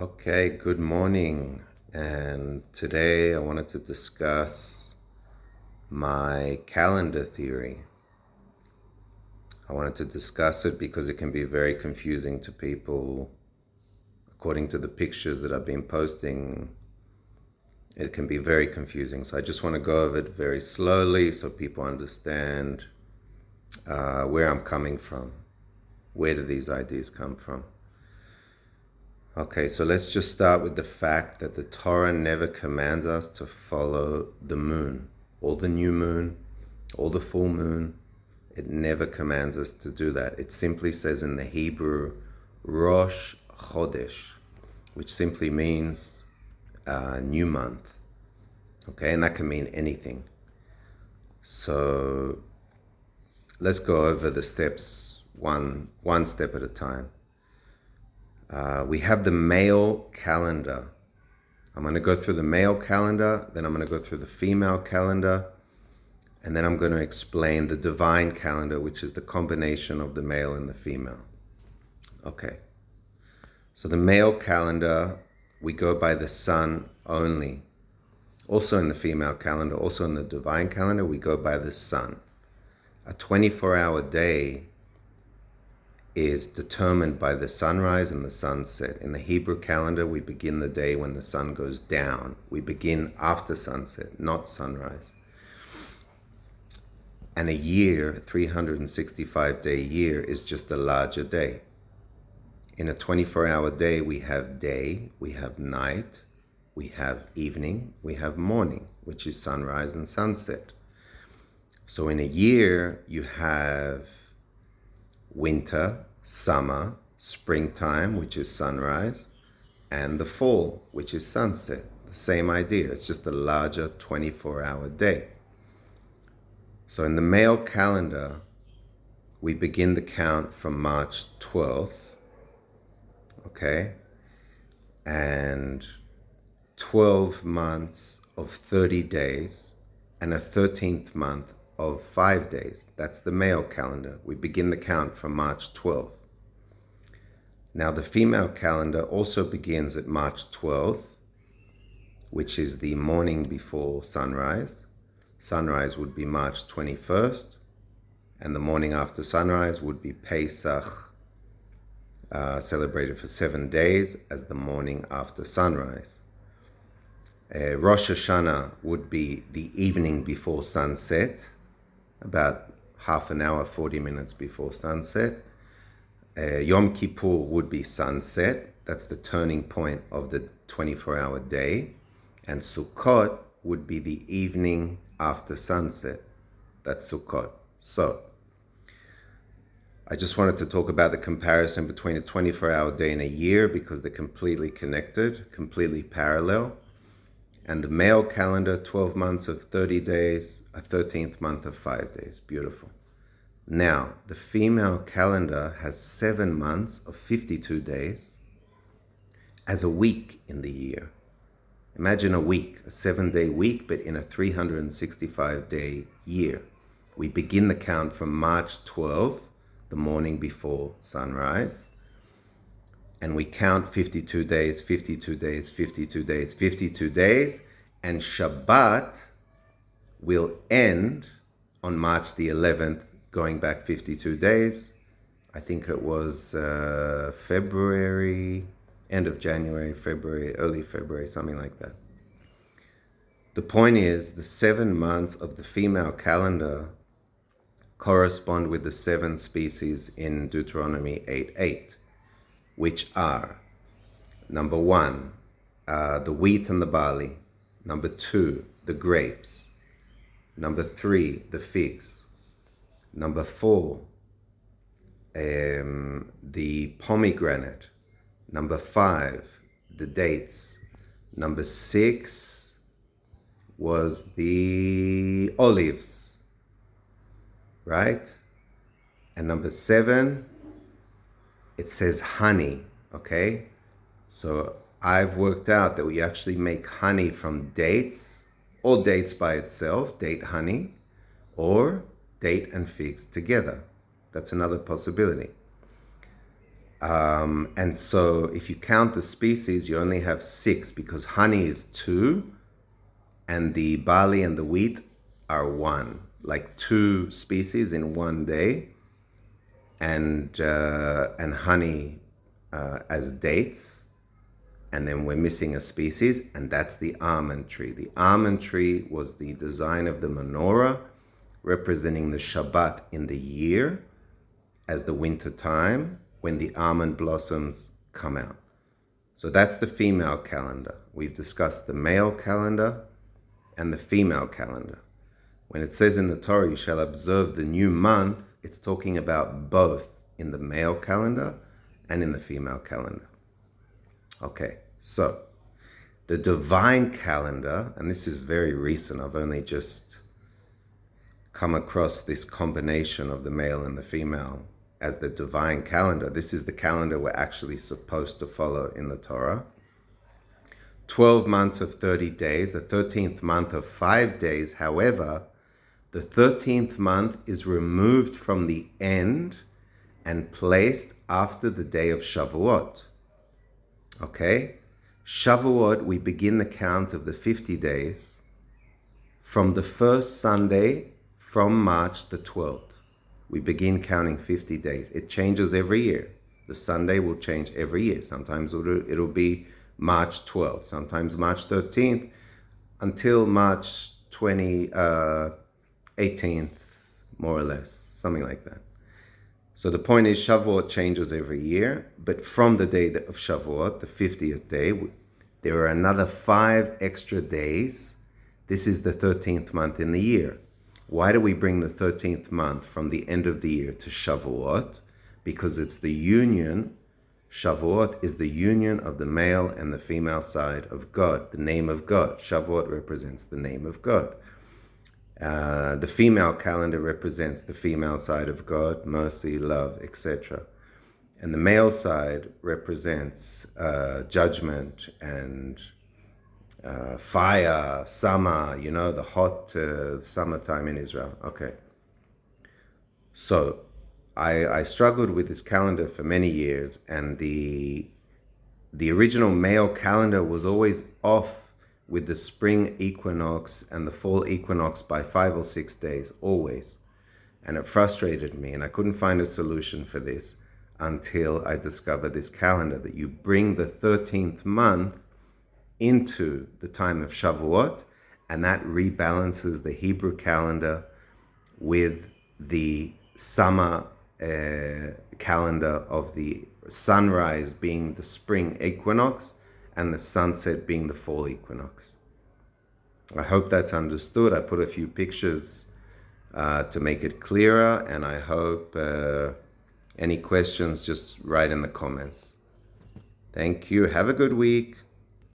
Okay, good morning. And today I wanted to discuss my calendar theory. I wanted to discuss it because it can be very confusing to people. According to the pictures that I've been posting, it can be very confusing. So I just want to go over it very slowly so people understand where I'm coming from. Where do these ideas come from? Okay, so let's just start with the fact that the Torah never commands us to follow the moon, or the new moon, or the full moon. It never commands us to do that. It simply says in the Hebrew, Rosh Chodesh, which simply means new month. Okay, and that can mean anything. So let's go over the steps one step at a time. We have the male calendar. I'm going to go through the male calendar, then I'm going to go through the female calendar, and then I'm going to explain the divine calendar, which is the combination of the male and the female. Okay. So the male calendar, we go by the sun only. Also in the female calendar, also in the divine calendar, we go by the sun. A 24-hour day is determined by the sunrise and the sunset. In the Hebrew calendar, we begin the day when the sun goes down. We begin after sunset, not sunrise. And a year, 365-day year, is just a larger day. In a 24-hour day, we have day, we have night, we have evening, we have morning, which is sunrise and sunset. So in a year, you have winter, summer, springtime, which is sunrise, and the fall, which is sunset. The same idea. It's just a larger 24-hour day. So in the male calendar, we begin the count from March 12th, okay? And 12 months of 30 days and a 13th month of 5 days. That's the male calendar. We begin the count from March 12th. Now the female calendar also begins at March 12th, which is the morning before sunrise. Sunrise would be March 21st, and the morning after sunrise would be Pesach, celebrated for 7 days as the morning after sunrise. Rosh Hashanah would be the evening before sunset, about half an hour, 40 minutes before sunset. Yom Kippur would be sunset. That's the turning point of the 24-hour day. And Sukkot would be the evening after sunset. That's Sukkot. So, I just wanted to talk about the comparison between a 24-hour day and a year because they're completely connected, completely parallel. And the male calendar, 12 months of 30 days, a 13th month of 5 days. Beautiful. Now, the female calendar has 7 months of 52 days as a week in the year. Imagine a week, a 7-day week, but in a 365-day year. We begin the count from March 12th, the morning before sunrise, and we count 52 days, 52 days, 52 days, 52 days, and Shabbat will end on March the 11th, going back 52 days. I think it was February, end of January, February, early February, something like that. The point is, the 7 months of the female calendar correspond with the 7 species in Deuteronomy 8:8, which are, number 1, the wheat and the barley. Number 2, the grapes. Number 3, the figs. Number 4, the pomegranate. Number 5, the dates. Number 6 was the olives, right? And number 7, it says honey, okay? So I've worked out that we actually make honey from dates, or dates by itself, date honey, or date and figs together. That's another possibility. And so if you count the species, you only have 6 because honey is 2 and the barley and the wheat are 1, like 2 species in one day, and honey as dates, and then we're missing a species, and that's the almond tree. The almond tree was the design of the menorah, representing the Shabbat in the year as the winter time when the almond blossoms come out. So that's the female calendar. We've discussed the male calendar and the female calendar. When it says in the Torah, you shall observe the new month, it's talking about both in the male calendar and in the female calendar. Okay, so the divine calendar, and this is very recent, I've only just come across this combination of the male and the female as the divine calendar. This is the calendar we're actually supposed to follow in the Torah. 12 months of 30 days, the 13th month of 5 days. However, the 13th month is removed from the end and placed after the day of Shavuot. Okay? Shavuot, we begin the count of the 50 days from the first Sunday from March the 12th. We begin counting 50 days. It changes every year. The Sunday will change every year. Sometimes it'll be March 12th, sometimes March 13th, until March 18th, more or less, something like that. So the point is, Shavuot changes every year, but from the day of Shavuot, the 50th day, there are another 5 extra days. This is the 13th month in the year. Why do we bring the 13th month from the end of the year to Shavuot? Because it's the union. Shavuot is the union of the male and the female side of God, the name of God. Shavuot represents the name of God. The female calendar represents the female side of God, mercy, love, etc. And the male side represents judgment and fire, summer, the hot summertime in Israel. Okay. So I struggled with this calendar for many years, and the original male calendar was always off with the spring equinox and the fall equinox by 5 or 6 days, always. And it frustrated me, and I couldn't find a solution for this until I discovered this calendar, that you bring the 13th month into the time of Shavuot, and that rebalances the Hebrew calendar with the summer calendar of the sunrise being the spring equinox and the sunset being the fall equinox. I hope that's understood. I put a few pictures to make it clearer, and I hope any questions, just write in the comments. Thank you. Have a good week.